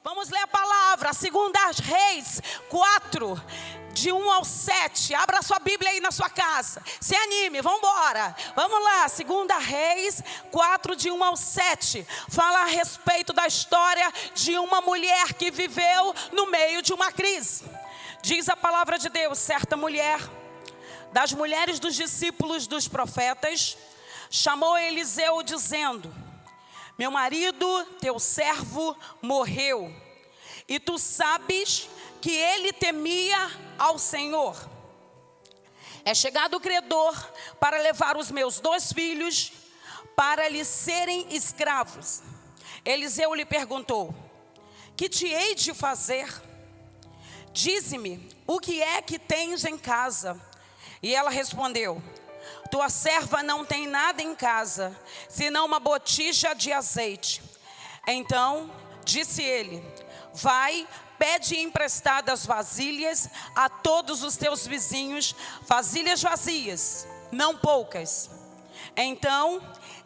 Vamos ler a palavra, 2 Reis 4, de 1 ao 7. Abra sua Bíblia aí na sua casa. Se anime, vamos embora. Vamos lá, 2 Reis 4, de 1 ao 7. Fala a respeito da história de uma mulher que viveu no meio de uma crise. Diz a palavra de Deus: certa mulher, das mulheres dos discípulos dos profetas, chamou Eliseu dizendo: meu marido, teu servo, morreu, e tu sabes que ele temia ao Senhor. É chegado o credor para levar os meus 2 filhos para lhe serem escravos. Eliseu lhe perguntou: que te hei de fazer? Dize-me, o que é que tens em casa? E ela respondeu: tua serva não tem nada em casa, senão uma botija de azeite. Então disse ele: vai, pede emprestadas vasilhas a todos os teus vizinhos, vasilhas vazias, não poucas. Então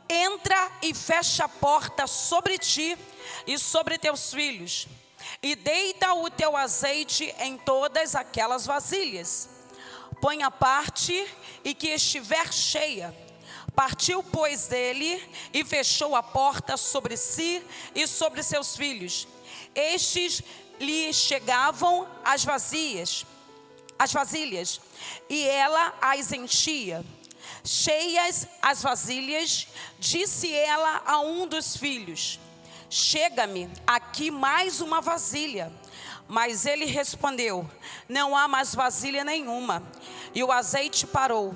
entra e fecha a porta sobre ti e sobre teus filhos, e deita o teu azeite em todas aquelas vasilhas. Põe à parte e que estiver cheia. Partiu, pois, dele e fechou a porta sobre si e sobre seus filhos. Estes lhe chegavam as vasilhas, e ela as enchia. Cheias as vasilhas, disse ela a um dos filhos: chega-me aqui mais uma vasilha. Mas ele respondeu: não há mais vasilha nenhuma. E o azeite parou.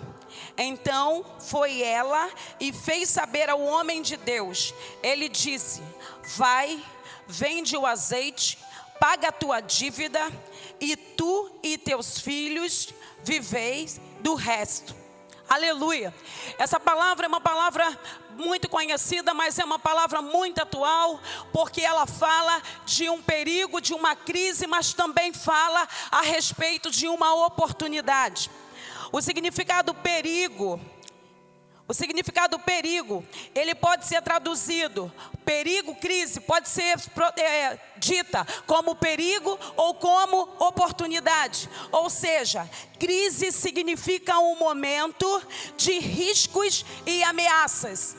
Então foi ela e fez saber ao homem de Deus. Ele disse: vai, vende o azeite, paga a tua dívida, e tu e teus filhos viveis do resto. Aleluia. Essa palavra é uma palavra muito conhecida, mas é uma palavra muito atual, porque ela fala de um perigo, de uma crise, mas também fala a respeito de uma oportunidade. O significado perigo, ele pode ser traduzido, perigo, crise, pode ser dita como perigo ou como oportunidade. Ou seja, crise significa um momento de riscos e ameaças.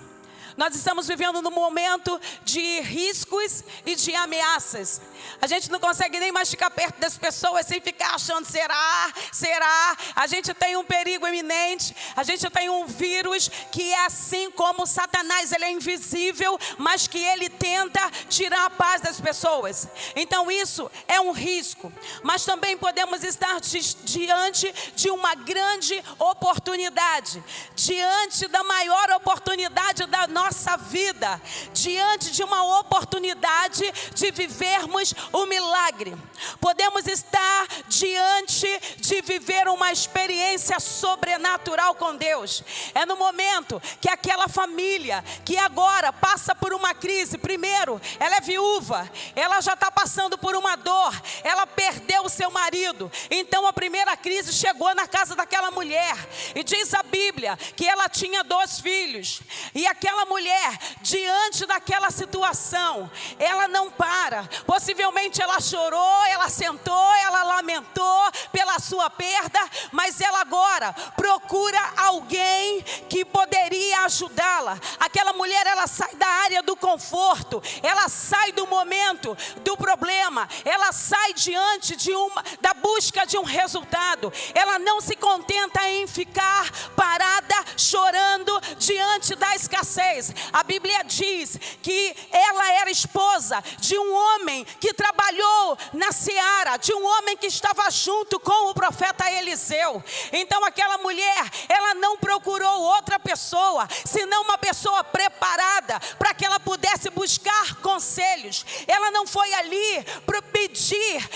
Nós estamos vivendo num momento de riscos e de ameaças. A gente não consegue nem mais ficar perto das pessoas sem ficar achando, será? A gente tem um perigo iminente, a gente tem um vírus que é assim como Satanás, ele é invisível, mas que ele tenta tirar a paz das pessoas. Então isso é um risco, mas também podemos estar diante de uma grande oportunidade, diante da maior oportunidade da nossa vida, diante de uma oportunidade de vivermos o milagre. Podemos estar diante de viver uma experiência sobrenatural com Deus. É no momento que aquela família que agora passa por uma crise, primeiro, ela é viúva, ela já está passando por uma dor, ela perdeu o seu marido. Então a primeira crise chegou na casa daquela mulher, e diz a Bíblia que ela tinha 2 filhos, e aquela mulher, diante daquela situação, ela não para. Possivelmente ela chorou, ela sentou, ela lamentou pela sua perda, mas ela agora procura alguém que poderia ajudá-la. Aquela mulher, ela sai da área do conforto, ela sai do momento do problema, ela sai diante da busca de um resultado. Ela não se contenta em ficar parada chorando diante da escassez. A Bíblia diz que ela era esposa de um homem que trabalhou na seara, de um homem que estava junto com o profeta Eliseu. Então aquela mulher, ela não procurou outra pessoa, senão uma pessoa preparada para que ela pudesse buscar conselhos. Ela não foi ali para pedir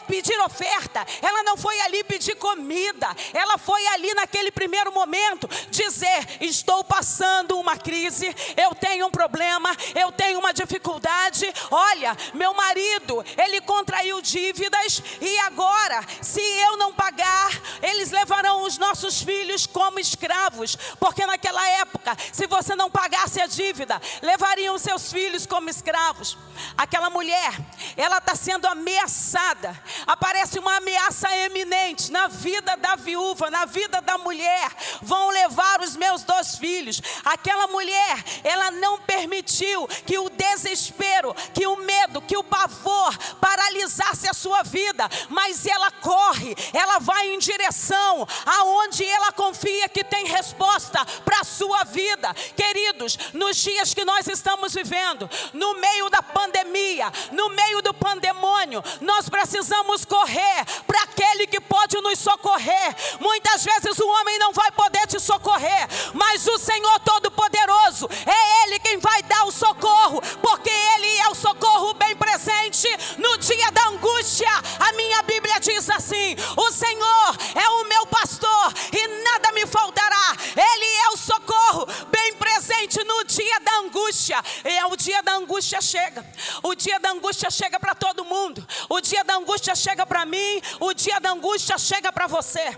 pedir oferta, ela não foi ali pedir comida, ela foi ali naquele primeiro momento dizer: estou passando uma crise, eu tenho um problema, eu tenho uma dificuldade. Olha, meu marido, ele contraiu dívidas e agora, se eu não pagar, eles levarão os nossos filhos como escravos, porque naquela época, se você não pagasse a dívida, levariam seus filhos como escravos. Aquela mulher, ela está sendo ameaçada. Aparece uma ameaça eminente na vida da viúva, na vida da mulher. Vão levar os meus 2 filhos. Aquela mulher, ela não permitiu que o desespero, que o medo, que o pavor paralisasse a sua vida, mas ela corre, ela vai em direção aonde ela confia que tem resposta para a sua vida. Queridos, nos dias que nós estamos vivendo, no meio da pandemia, no meio do pandemônio, nós precisamos correr para aquele que pode nos socorrer. Muitas vezes o homem não vai poder te socorrer, mas o Senhor Todo-Poderoso, é Ele quem vai dar o socorro, porque Ele é o socorro bem presente no dia da angústia. A minha Bíblia diz assim: o Senhor é o meu pastor e nada me faltará. Ele é o socorro bem presente no dia da angústia. E o dia da angústia chega. O dia da angústia chega para todo mundo. O dia da angústia chega para mim. O dia da angústia chega para você.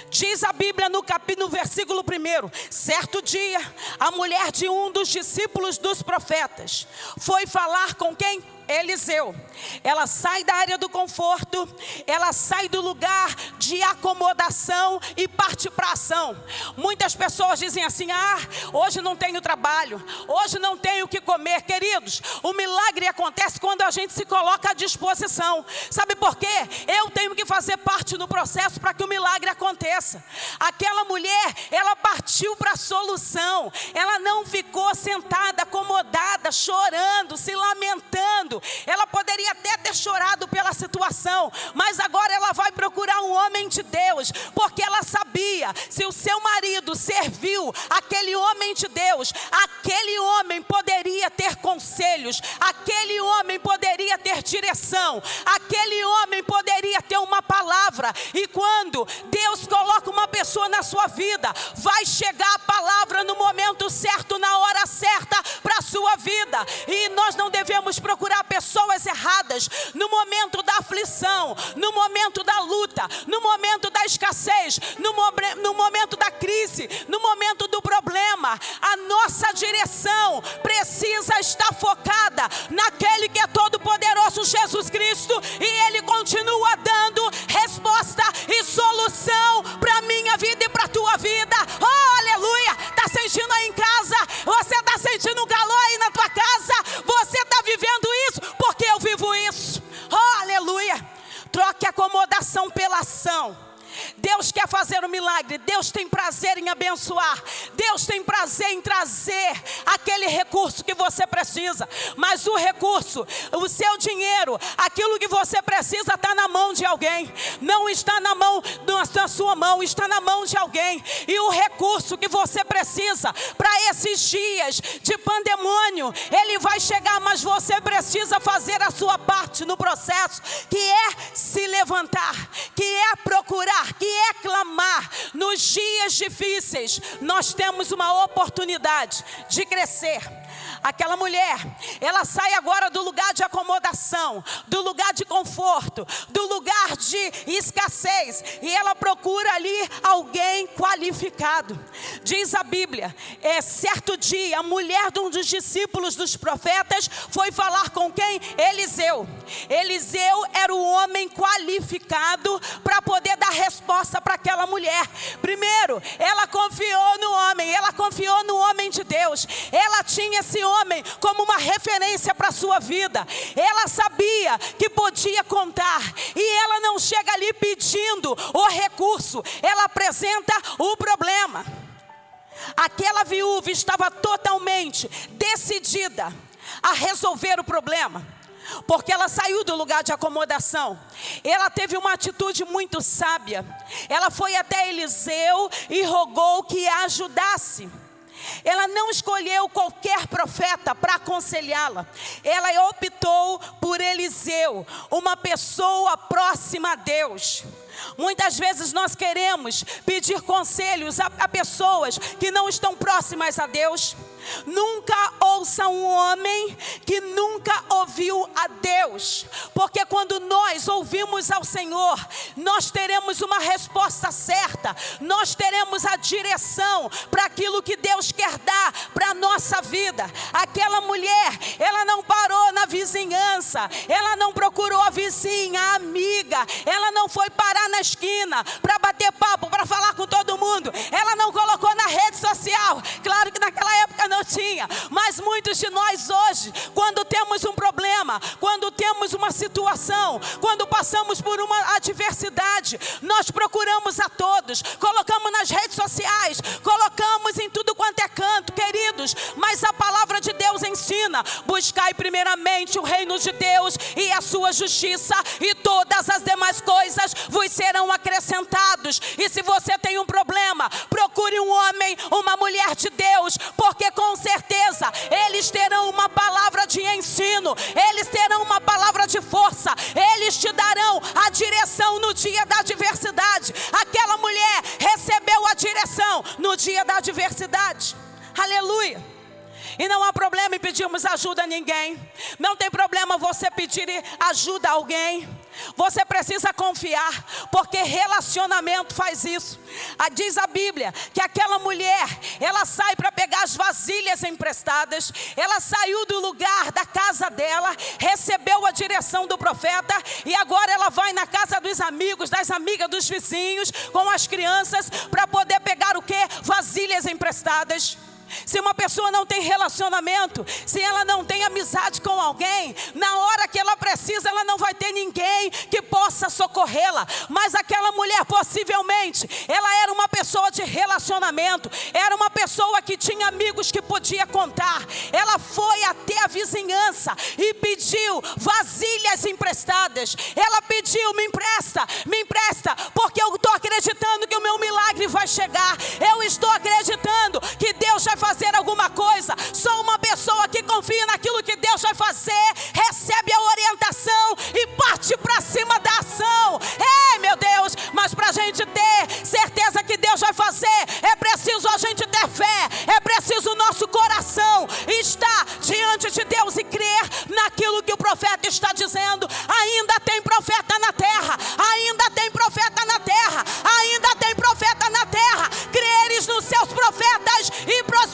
Diz a Bíblia no versículo 1: certo dia, a mulher de um dos discípulos dos profetas foi falar com quem? Eliseu. Ela sai da área do conforto, ela sai do lugar de acomodação e parte para a ação. Muitas pessoas dizem assim: hoje não tenho trabalho, hoje não tenho o que comer. Queridos, o milagre acontece quando a gente se coloca à disposição. Sabe por quê? Eu tenho que fazer parte do processo para que o milagre aconteça. Aquela mulher, ela partiu para a solução. Ela não ficou sentada, acomodada, chorando, se lamentando. Ela poderia até ter chorado pela situação, mas agora ela vai procurar um homem de Deus, porque ela sabia, se o seu marido serviu aquele homem de Deus, aquele homem poderia ter conselhos, aquele homem poderia ter direção, aquele homem poderia ter uma palavra. E quando Deus coloca uma pessoa na sua vida, vai chegar a palavra no momento certo, na hora certa para a sua vida. E nós não devemos procurar pessoas erradas no momento da aflição, no momento da luta, no momento da escassez, no momento da crise, no momento do problema. A nossa direção precisa estar focada naquele que é todo poderoso, Jesus Cristo, e Ele continua dando resposta e solução para a minha vida e para a tua vida. Oh, aleluia! Está sentindo aí em casa? Você está sentindo um calor aí na tua casa? Você está vivendo isso? Porque eu vivo isso. Oh, aleluia! Troque a acomodação pela ação. Deus quer fazer um milagre, Deus tem prazer em abençoar, Deus tem prazer em trazer aquele recurso que você precisa. Mas o recurso, o seu dinheiro, aquilo que você precisa está na mão de alguém. Não está na sua mão, está na mão de alguém. E o recurso que você precisa para esses dias de pandemônio, ele vai chegar, mas você precisa fazer a sua parte no processo, que é se levantar, que é procurar, que é clamar. Nos dias difíceis, nós temos uma oportunidade de crescer. Aquela mulher, ela sai agora do lugar de acomodação, do lugar de conforto, do lugar de escassez, e ela procura ali alguém qualificado. Diz a Bíblia, certo dia, a mulher de um dos discípulos dos profetas foi falar com quem? Eliseu. Eliseu era o homem qualificado para poder dar resposta para aquela mulher. Primeiro, ela confiou no homem, ela confiou no homem de Deus. Ela tinha esse homem como uma referência para a sua vida. Ela sabia que podia contar, e ela não chega ali pedindo o recurso, ela apresenta o problema. Aquela viúva estava totalmente decidida a resolver o problema, porque ela saiu do lugar de acomodação. Ela teve uma atitude muito sábia. Ela foi até Eliseu e rogou que a ajudasse. ela não escolheu qualquer profeta para aconselhá-la. Ela optou por Eliseu, uma pessoa próxima a Deus. Muitas vezes nós queremos pedir conselhos a pessoas que não estão próximas a Deus. Nunca ouça um homem que nunca ouviu a Deus, porque quando nós ouvimos ao Senhor, nós teremos uma resposta certa, nós teremos a direção para aquilo que Deus quer dar para a nossa vida. Aquela mulher, ela não parou na vizinhança, ela não procurou a vizinha, a amiga, ela não foi parar na esquina para bater papo, para falar com todo mundo, ela não colocou na rede social. Claro que naquela época não tinha, mas muitos de nós hoje, quando temos um problema, quando temos uma situação, quando passamos por uma adversidade, nós procuramos a todos, colocamos nas redes sociais, colocamos em tudo quanto é canto, queridos, mas a palavra de Deus ensina: buscai primeiramente o reino de Deus e a sua justiça, e todas as demais coisas vos serão acrescentados. E se você tem um problema, procure um homem, uma mulher de Deus, porque com certeza eles terão uma palavra de ensino, eles terão uma palavra de força, eles te darão a direção no dia da adversidade. Aquela mulher recebeu a direção no dia da adversidade. Aleluia. E não há problema em pedirmos ajuda a ninguém. Não tem problema você pedir ajuda a alguém. Você precisa confiar, porque relacionamento faz isso. Diz a Bíblia que aquela mulher, ela sai para pegar as vasilhas emprestadas. Ela saiu do lugar da casa dela, recebeu a direção do profeta, e agora ela vai na casa dos amigos, das amigas, dos vizinhos, com as crianças, para poder pegar o quê? Vasilhas emprestadas. Se uma pessoa não tem relacionamento, se ela não tem amizade com alguém, na hora que ela precisa, ela não vai ter ninguém que possa socorrê-la. Mas aquela mulher, possivelmente, ela era uma pessoa de relacionamento, era uma pessoa que tinha amigos que podia contar. Ela foi até a vizinhança e pediu vasilhas emprestadas. Ela pediu: me empresta, porque eu estou acreditando que o meu milagre vai chegar. Eu estou acreditando que Deus vai fazer alguma coisa. Só uma pessoa que confia naquilo que Deus vai fazer, recebe a orientação e parte para cima da ação. Ei, meu Deus, mas para a gente ter certeza que Deus vai fazer, é preciso a gente ter fé, é preciso o nosso coração estar diante de Deus e crer naquilo que o profeta está dizendo. Ainda tem profeta na terra, ainda tem profeta na terra, ainda tem profeta na terra. Creres nos seus profetas e prosperareis.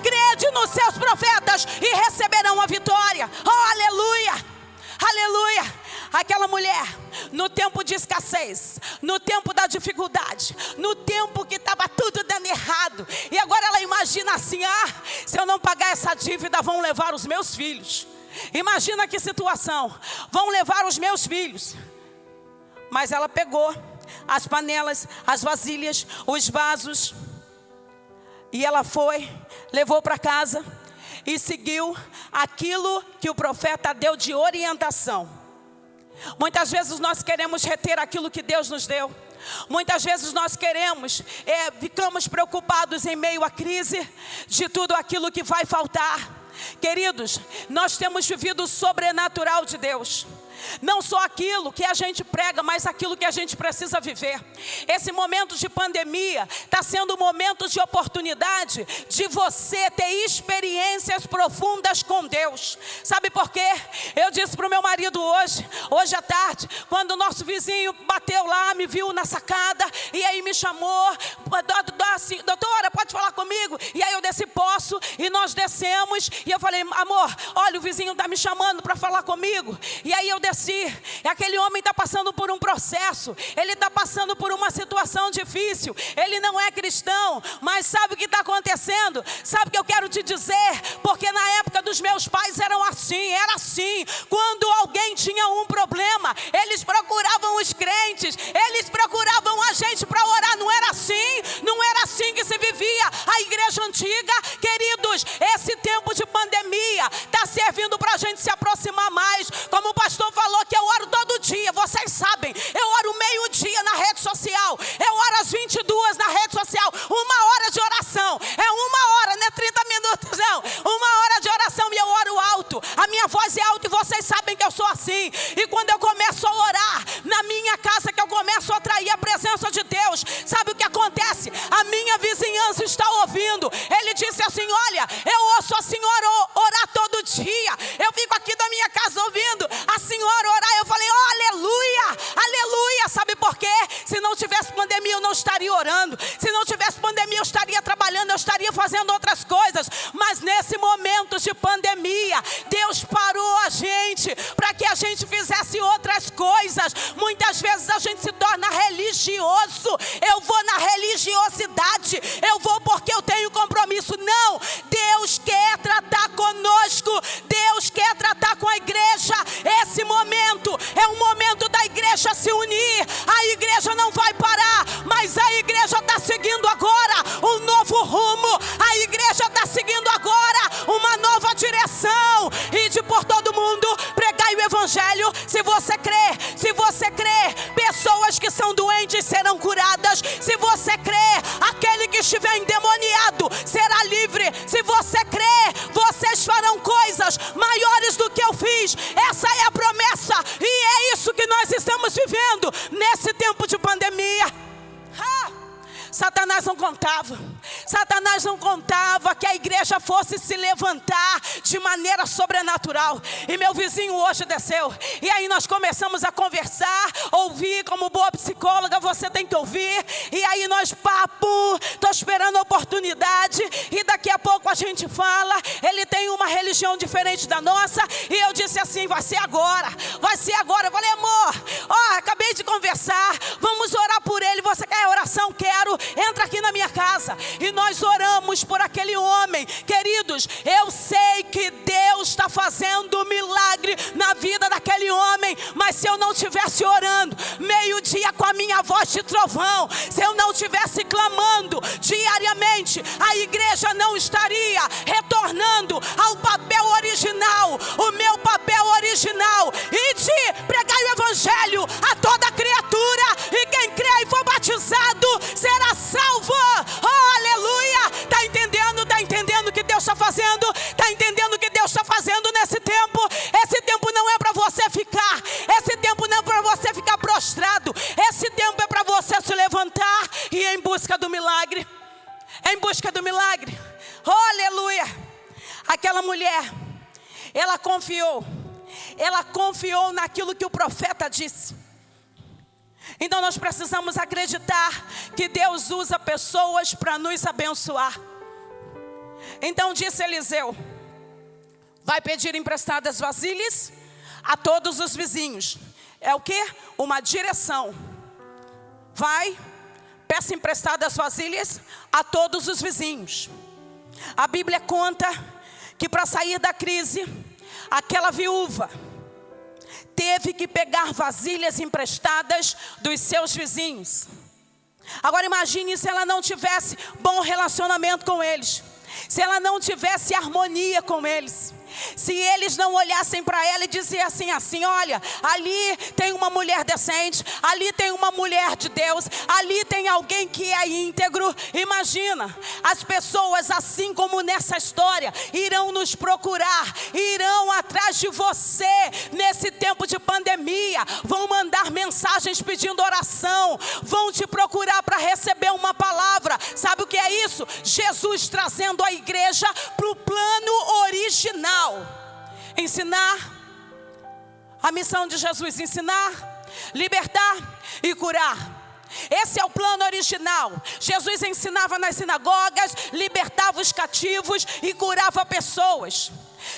Crede nos seus profetas e receberão a vitória. Oh, aleluia, aleluia. Aquela mulher, no tempo de escassez, no tempo da dificuldade, no tempo que estava tudo dando errado, e agora ela imagina assim: se eu não pagar essa dívida, vão levar os meus filhos. Imagina que situação: vão levar os meus filhos. Mas ela pegou as panelas, as vasilhas, os vasos, e ela foi, levou para casa e seguiu aquilo que o profeta deu de orientação. Muitas vezes nós queremos reter aquilo que Deus nos deu. Muitas vezes nós ficamos preocupados em meio à crise de tudo aquilo que vai faltar. Queridos, nós temos vivido o sobrenatural de Deus. Não só aquilo que a gente prega, mas aquilo que a gente precisa viver. Esse momento de pandemia está sendo um momento de oportunidade de você ter experiências profundas com Deus. Sabe por quê? Eu disse para o meu marido hoje à tarde, quando o nosso vizinho bateu lá, me viu na sacada, e aí me chamou: assim, doutora, pode falar comigo? E aí eu disse: posso, e nós descemos, e eu falei: amor, olha, o vizinho está me chamando para falar comigo. E aí eu desci. Aquele homem está passando por um processo, ele está passando por uma situação difícil, ele não é cristão, mas sabe o que está acontecendo? Sabe o que eu quero te dizer? Porque na época dos meus pais era assim, quando alguém tinha um problema, eles procuravam os crentes, eles procuravam a gente para orar. Não era assim que se vivia a igreja antiga. Queridos, esse tempo de pandemia está servindo para a gente se aproximar mais. Como o pastor falou que eu oro todo dia, vocês sabem, eu oro meio-dia na rede social, eu oro às 22 na rede social, 1 hora de oração, é 1 sou assim. E quando eu começo a orar na minha casa, que eu começo a atrair a presença de Deus, sabe o que acontece? A minha vizinhança está ouvindo. Ele disse assim: olha, eu ouço a senhora orar todo dia. Eu fico aqui da minha casa ouvindo a senhora orar. Eu falei: oh, aleluia, aleluia. Sabe por quê? Se não tivesse pandemia, eu não estaria orando. Se não tivesse pandemia, eu estaria trabalhando, eu estaria fazendo outras coisas. Mas nesse momento de pandemia, Deus parou a gente para que a gente fizesse outras coisas. Muitas vezes a gente se torna religioso. Eu vou na religiosidade, eu vou porque eu tenho compromisso. Não, Deus quer tratar conosco, Deus quer tratar com a igreja. Esse momento é um momento da igreja se unir. A igreja não vai parar, mas a igreja está seguindo agora um novo rumo. A igreja está seguindo agora uma nova direção. Ide por todo mundo, pregai o evangelho. Se você crê, pessoas que são doentes serão curadas. Se você crê, aquele que estiver endemoniado será livre. Se você crê, vocês farão coisas maiores do que eu fiz. Essa é a promessa, e é isso que nós estamos vivendo nesse tempo de pandemia. Satanás não contava que a igreja fosse se levantar de maneira sobrenatural. E meu vizinho hoje desceu, e aí nós começamos a conversar, ouvir. Como boa psicóloga, você tem que ouvir. E aí nós, tô esperando a oportunidade, e daqui a pouco a gente fala. Ele tem uma religião diferente da nossa, e eu disse assim: vai ser agora. Eu falei: amor, acabei de conversar, vamos orar por ele. Você quer oração? Quero. Entra aqui na minha casa. E nós oramos por aquele homem. Queridos, eu sei que Deus está fazendo um milagre na vida daquele homem. Mas se eu não estivesse orando meio-dia com a minha voz de trovão, se eu não estivesse clamando diariamente, a igreja não estaria retornando ao papel original. O meu papel original: ide, pregai o evangelho a toda criatura, e quem crê e for batizado será salvo. Oh, aleluia. Está entendendo o que Deus está fazendo? Está entendendo o que Deus está fazendo nesse tempo? Esse tempo não é para você ficar, esse tempo não é para você ficar prostrado. Esse tempo é para você se levantar e ir em busca do milagre. Em busca do milagre. Oh, aleluia. Aquela mulher, ela confiou naquilo que o profeta disse. Então nós precisamos acreditar que Deus usa pessoas para nos abençoar. Então disse Eliseu: vai pedir emprestadas vasilhas a todos os vizinhos. É o que? Uma direção. Vai, peça emprestadas vasilhas a todos os vizinhos. A Bíblia conta que para sair da crise, aquela viúva teve que pegar vasilhas emprestadas dos seus vizinhos. Agora imagine se ela não tivesse bom relacionamento com eles, se ela não tivesse harmonia com eles, se eles não olhassem para ela e dissessem assim: olha, ali tem uma mulher decente, ali tem uma mulher de Deus, ali tem alguém que é íntegro. Imagina, as pessoas, assim como nessa história, irão nos procurar, irão atrás de você nesse tempo de pandemia, vão mandar mensagens pedindo oração, vão te procurar para receber uma palavra. Sabe o que é isso? Jesus trazendo a igreja para o plano original. Ensinar, a missão de Jesus: ensinar, libertar e curar. Esse é o plano original. Jesus ensinava nas sinagogas, libertava os cativos e curava pessoas.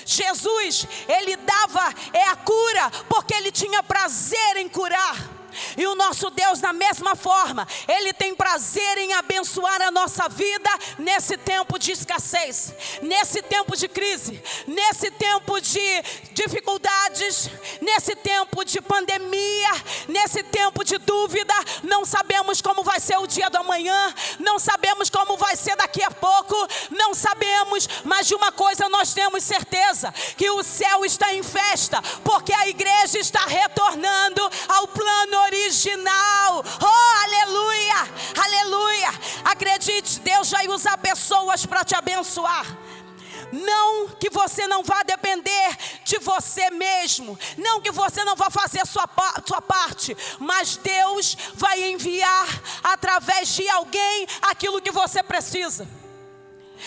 Jesus, ele dava a cura porque ele tinha prazer em curar. E o nosso Deus, da mesma forma, Ele tem prazer em abençoar a nossa vida nesse tempo de escassez, nesse tempo de crise, nesse tempo de dificuldades, nesse tempo de pandemia, nesse tempo de dúvida. Não sabemos como vai ser o dia do amanhã, não sabemos como vai ser daqui a pouco, não sabemos, mas de uma coisa nós temos certeza: que o céu está em festa, porque a igreja está retornando ao plano original. Oh, aleluia, aleluia. Acredite, Deus vai usar pessoas para te abençoar. Não que você não vá depender de você mesmo, não que você não vá fazer a sua parte, mas Deus vai enviar através de alguém aquilo que você precisa.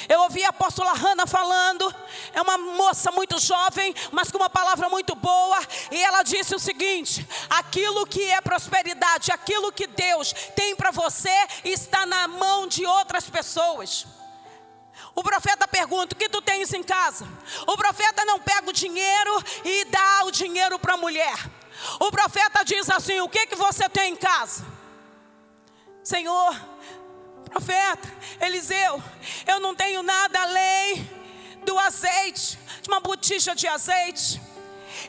Eu ouvi a apóstola Hannah falando, é uma moça muito jovem, mas com uma palavra muito boa, e ela disse o seguinte: aquilo que é prosperidade, aquilo que Deus tem para você, está na mão de outras pessoas. O profeta pergunta: o que tu tens em casa? O profeta não pega o dinheiro e dá o dinheiro para a mulher. O profeta diz assim: o que você tem em casa? Senhor, profeta Eliseu, eu não tenho nada além do azeite, de uma botija de azeite.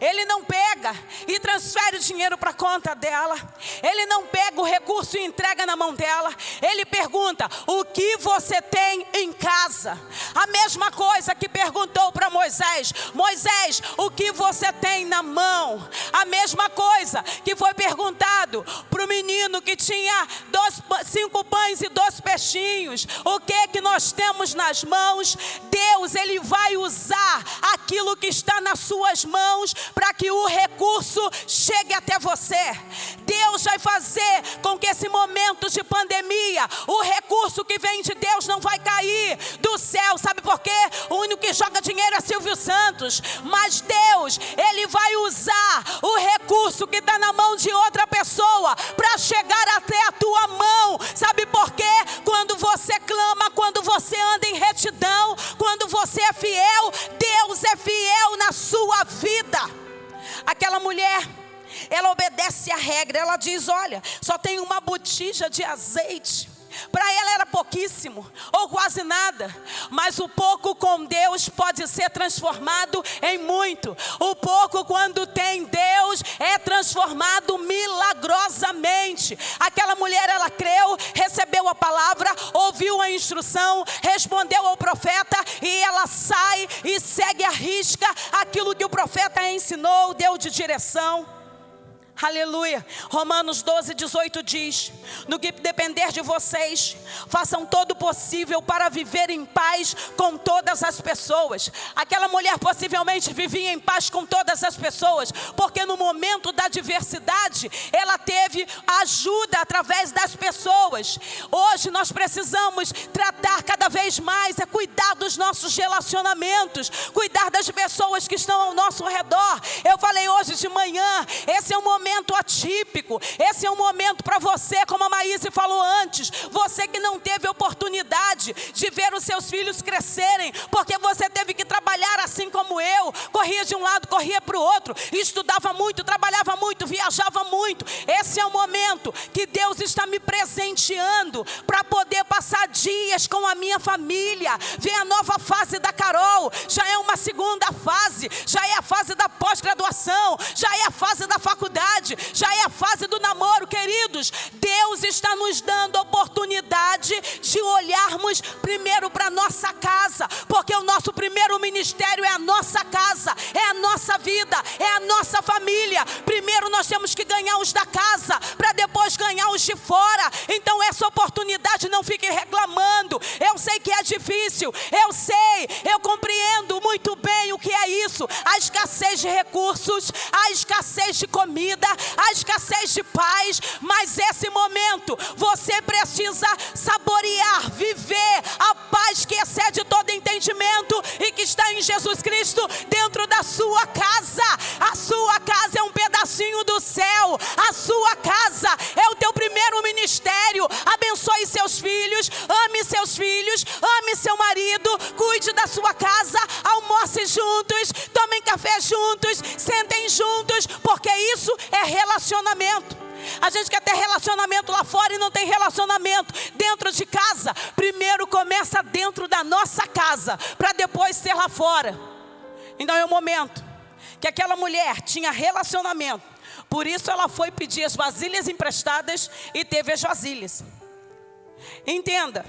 Ele não pega e transfere o dinheiro para a conta dela. Ele não pega o recurso e entrega na mão dela. Ele pergunta: o que você tem em casa? A mesma coisa que perguntou para Moisés: Moisés, o que você tem na mão? A mesma coisa que foi perguntado para o menino que tinha 5 pães e 2 peixinhos: o que nós temos nas mãos? Deus, Ele vai usar aquilo que está nas suas mãos para que o recurso chegue até você. Deus vai fazer com que esse momento de pandemia, o recurso que vem de Deus não vai cair do céu. Sabe por quê? O único que joga dinheiro é Silvio Santos. Mas Deus, Ele vai usar o recurso que está na mão de outra pessoa para chegar até a tua mão. Sabe por quê? Quando você clama, quando você anda em retidão, quando você é fiel, Deus é fiel na sua vida. Aquela mulher, ela obedece a regra. Ela diz: olha, só tem uma botija de azeite. Para ela era pouquíssimo, ou quase nada. Mas o pouco com Deus pode ser transformado em muito. O pouco, quando tem Deus, é transformado milagrosamente. Aquela mulher, ela creu, recebeu a palavra, ouviu a instrução, respondeu ao profeta, e ela sai e segue à risca aquilo que o profeta ensinou, deu de direção. Aleluia. Romanos 12:18 diz: no que depender de vocês, façam todo o possível para viver em paz com todas as pessoas. Aquela mulher possivelmente vivia em paz com todas as pessoas, porque no momento da adversidade, ela teve ajuda através das pessoas. Hoje nós precisamos tratar cada vez mais, cuidar dos nossos relacionamentos, cuidar das pessoas que estão ao nosso redor. Eu falei hoje de manhã, esse é um momento atípico, esse é um momento para você, como a Maíse falou antes, você que não teve oportunidade de ver os seus filhos crescerem, porque você teve que trabalhar assim como eu, corria de um lado, corria para o outro, estudava muito, trabalhava muito, viajava muito. Esse é o momento que Deus está me presenteando para poder passar dias com a minha família. Vem a nova fase da Carol, já é uma segunda fase, já é a fase da pós-graduação, já é a fase da faculdade, já é a fase do namoro. Queridos, Deus está nos dando a oportunidade de olharmos primeiro para a nossa casa, porque o nosso primeiro ministério é a nossa casa, é a nossa vida, é a nossa família. Primeiro nós temos que ganhar os da casa, para depois ganhar os de fora. Então essa oportunidade, não fique reclamando. Eu sei que é difícil, eu sei, eu compreendo muito bem o que é isso, a escassez de recursos, a escassez de comida, a escassez de paz. Mas esse momento você precisa saborear, viver a paz que excede todo entendimento e que está em Jesus Cristo dentro da sua casa. A sua casa é um pedacinho do céu, a sua casa é o teu primeiro ministério. Abençoe seus filhos, ame seu marido, cuide da sua casa, almoce juntos, tomem café juntos, sentem juntos, porque isso é relacionamento. A gente quer ter relacionamento lá fora e não tem relacionamento dentro de casa. Primeiro começa dentro da nossa casa, para depois ser lá fora. Então é o momento que aquela mulher tinha relacionamento, por isso ela foi pedir as vasilhas emprestadas e teve as vasilhas. Entenda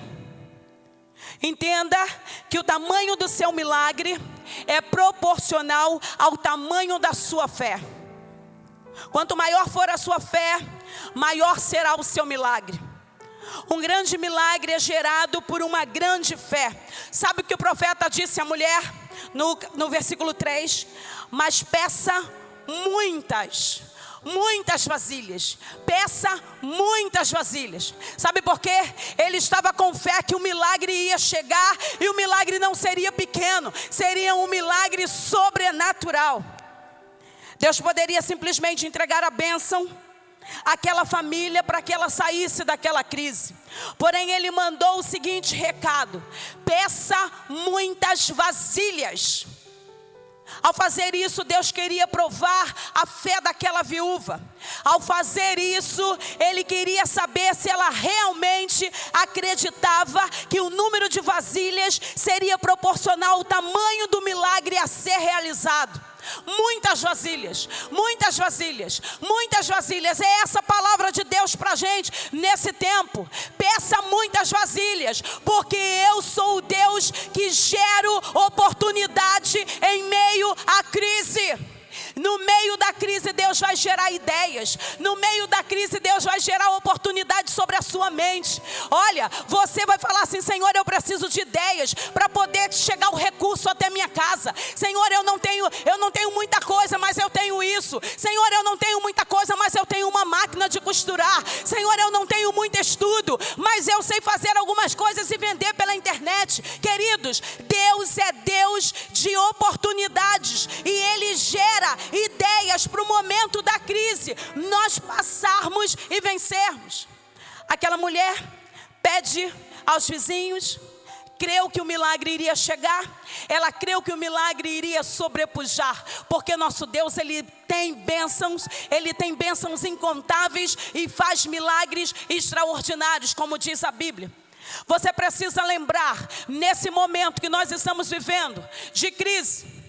que o tamanho do seu milagre é proporcional ao tamanho da sua fé. Quanto maior for a sua fé, maior será o seu milagre. Um grande milagre é gerado por uma grande fé. Sabe o que o profeta disse à mulher no versículo 3? Mas peça muitas vasilhas. Peça muitas vasilhas. Sabe por quê? Ele estava com fé que o milagre ia chegar, e o milagre não seria pequeno, seria um milagre sobrenatural. Deus poderia simplesmente entregar a bênção àquela família para que ela saísse daquela crise. Porém, Ele mandou o seguinte recado: peça muitas vasilhas. Ao fazer isso, Deus queria provar a fé daquela viúva. Ao fazer isso, Ele queria saber se ela realmente acreditava que o número de vasilhas seria proporcional ao tamanho do milagre a ser realizado. Muitas vasilhas, muitas vasilhas, muitas vasilhas. É essa palavra de Deus para a gente nesse tempo. Peça muitas vasilhas, porque eu sou o Deus que gero oportunidade em meio à crise. No meio da crise, Deus vai gerar ideias. No meio da crise, Deus vai gerar oportunidade sobre a sua mente. Olha, você vai falar assim: Senhor, eu preciso de ideias para poder chegar o recurso até minha casa. Senhor, eu não tenho muita coisa, mas eu tenho isso. Senhor, eu não tenho muita coisa, mas eu tenho uma máquina de costurar. Senhor, eu não tenho muito estudo, mas eu sei fazer algumas coisas e vender pela internet. Queridos, Deus é Deus de oportunidades, e Ele gera ideias para o momento da crise nós passarmos e vencermos. Aquela mulher pede aos vizinhos, creu que o milagre iria chegar, ela creu que o milagre iria sobrepujar, porque nosso Deus, Ele tem bênçãos incontáveis e faz milagres extraordinários, como diz a Bíblia. Você precisa lembrar, nesse momento que nós estamos vivendo, de crise,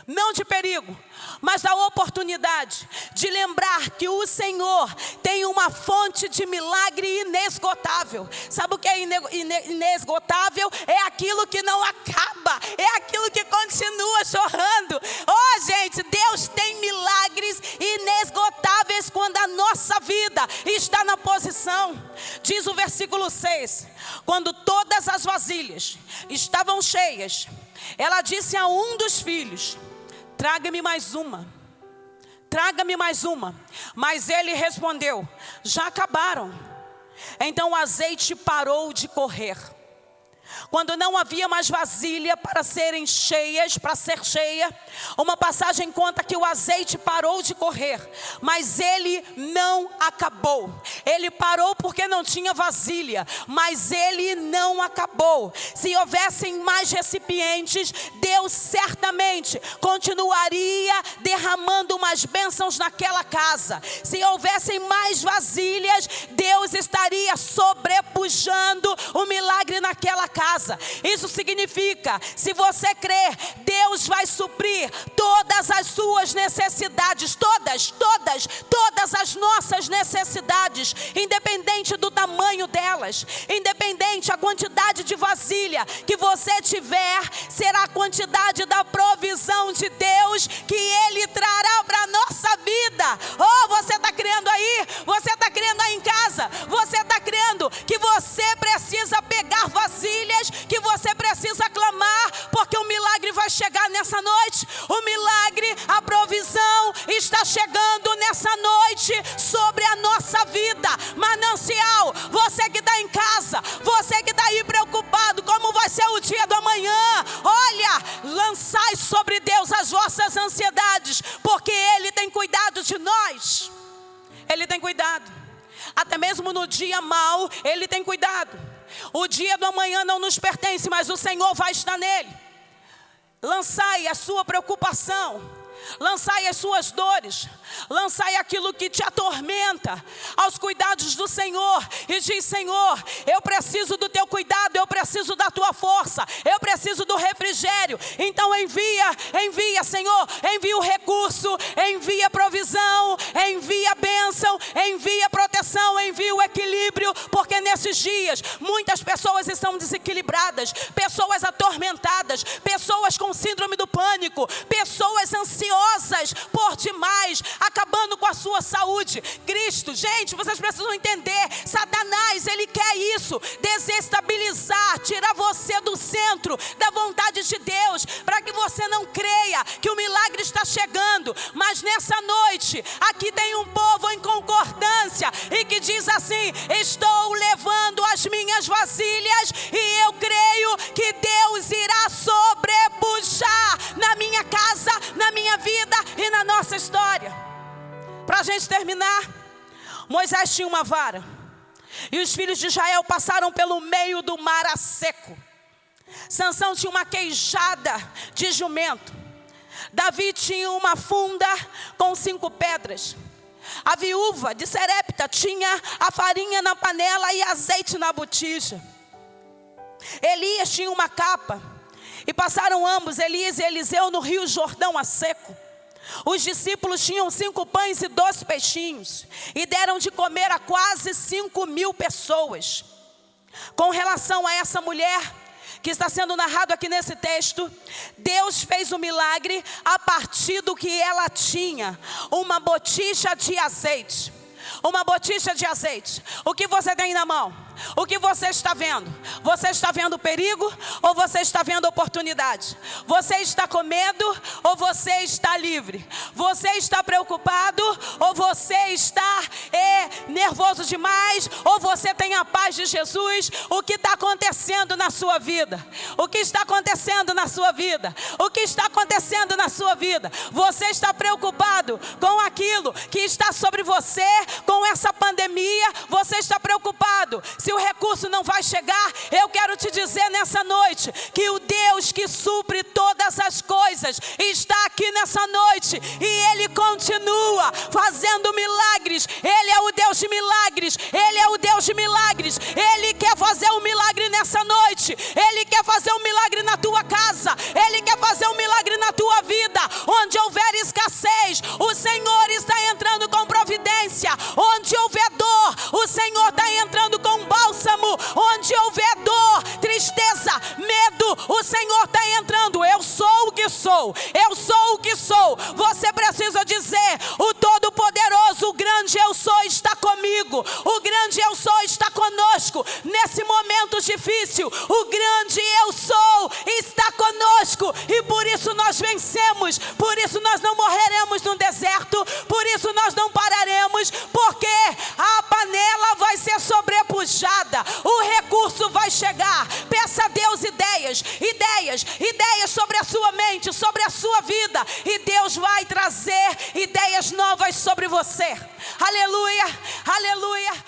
não de perigo, mas da oportunidade de lembrar que o Senhor tem uma fonte de milagre inesgotável. Sabe o que é inesgotável? É aquilo que não acaba, é aquilo que continua jorrando. Oh, gente, Deus tem milagres inesgotáveis quando a nossa vida está na posição. Diz o versículo 6: quando todas as vasilhas estavam cheias, ela disse a um dos filhos: traga-me mais uma, traga-me mais uma. Mas ele respondeu: já acabaram. Então o azeite parou de correr. Quando não havia mais vasilha para serem cheias, para ser cheia, uma passagem conta que o azeite parou de correr, mas ele não acabou. Ele parou porque não tinha vasilha, mas ele não acabou. Se houvessem mais recipientes, Deus certamente continuaria derramando umas bênçãos naquela casa. Se houvessem mais vasilhas, Deus estaria sobrepujando o milagre naquela casa. Isso significa, se você crer, Deus vai suprir todas as suas necessidades, todas as nossas necessidades, independente do tamanho delas, independente a quantidade de vasilha que você tiver, será a quantidade da provisão de Deus que Ele trará para a nossa vida. Oh, você está crendo aí? Você está crendo aí em casa? Você está crendo que você precisa pegar vasilhas, que você precisa clamar, porque o milagre vai chegar nessa noite? O milagre, a provisão está chegando nessa noite sobre a nossa vida. Manancial, você que está em casa, você que está aí preocupado, como vai ser o dia do amanhã? Olha, lançai sobre Deus as vossas ansiedades, porque Ele tem cuidado de nós. Ele tem cuidado. Até mesmo no dia mau, Ele tem cuidado. O dia do amanhã não nos pertence, mas o Senhor vai estar nele. Lançai a sua preocupação, lançai as suas dores, lançai aquilo que te atormenta aos cuidados do Senhor, e diz: Senhor, eu preciso do teu cuidado, eu preciso da tua força, eu preciso do refrigério. Então envia, Senhor, envia o recurso, envia a provisão, envia a bênção, envia a proteção, envia o equilíbrio, porque nesses dias muitas pessoas estão desequilibradas, pessoas atormentadas, pessoas com síndrome do pânico, pessoas ansiosas por demais, acabando com a a sua saúde. Cristo, gente, vocês precisam entender, Satanás, ele quer isso, desestabilizar, tirar você do centro da vontade de Deus, para que você não creia que o milagre está chegando. Mas nessa noite, aqui tem um povo em concordância e que diz assim: estou levando as minhas vasilhas e eu creio que Deus irá sobrepujar na minha casa, na minha vida e na nossa história. Para a gente terminar, Moisés tinha uma vara e os filhos de Israel passaram pelo meio do mar a seco. Sansão tinha uma queixada de jumento. Davi tinha uma funda com 5 pedras. A viúva de Serepta tinha a farinha na panela e azeite na botija. Elias tinha uma capa e passaram ambos, Elias e Eliseu, no rio Jordão a seco. Os discípulos tinham 5 pães e 2 peixinhos e deram de comer a quase 5.000 pessoas. Com relação a essa mulher que está sendo narrado aqui nesse texto, Deus fez um milagre a partir do que ela tinha: uma botija de azeite. Uma botija de azeite. O que você tem na mão? O que você está vendo? Você está vendo perigo ou você está vendo oportunidade? Você está com medo ou você está livre? Você está preocupado ou você está nervoso demais? Ou você tem a paz de Jesus? O que está acontecendo na sua vida? O que está acontecendo na sua vida? O que está acontecendo na sua vida? Você está preocupado com aquilo que está sobre você, com essa pandemia? Você está preocupado se o recurso não vai chegar? Eu quero te dizer nessa noite que o Deus que supre todas as coisas está aqui nessa noite e Ele continua fazendo milagres. Ele é o Deus de milagres. Ele é o Deus de milagres. Ele quer fazer um milagre nessa noite. Ele quer fazer um milagre na tua casa. Ele quer fazer um milagre na tua vida. Onde houver escassez, o Senhor está entrando com providência. Onde houver dor, o Senhor está entrando com bálsamo. Onde houver dor, tristeza, medo, o Senhor está entrando. Eu sou o que sou. Eu sou o que sou. Você precisa dizer: o Todo-Poderoso, o grande eu sou, está comigo. O grande eu sou está conosco. Nesse momento difícil, o grande eu sou está conosco. E por isso nós vencemos. Por isso nós não morreremos no deserto. Por isso nós não pararemos. Porque a panela vai ser sobrepujada. O recurso vai chegar. Peça a Deus ideias sobre a sua mente, sobre a sua vida. E Deus vai trazer ideias novas sobre você. Aleluia, aleluia.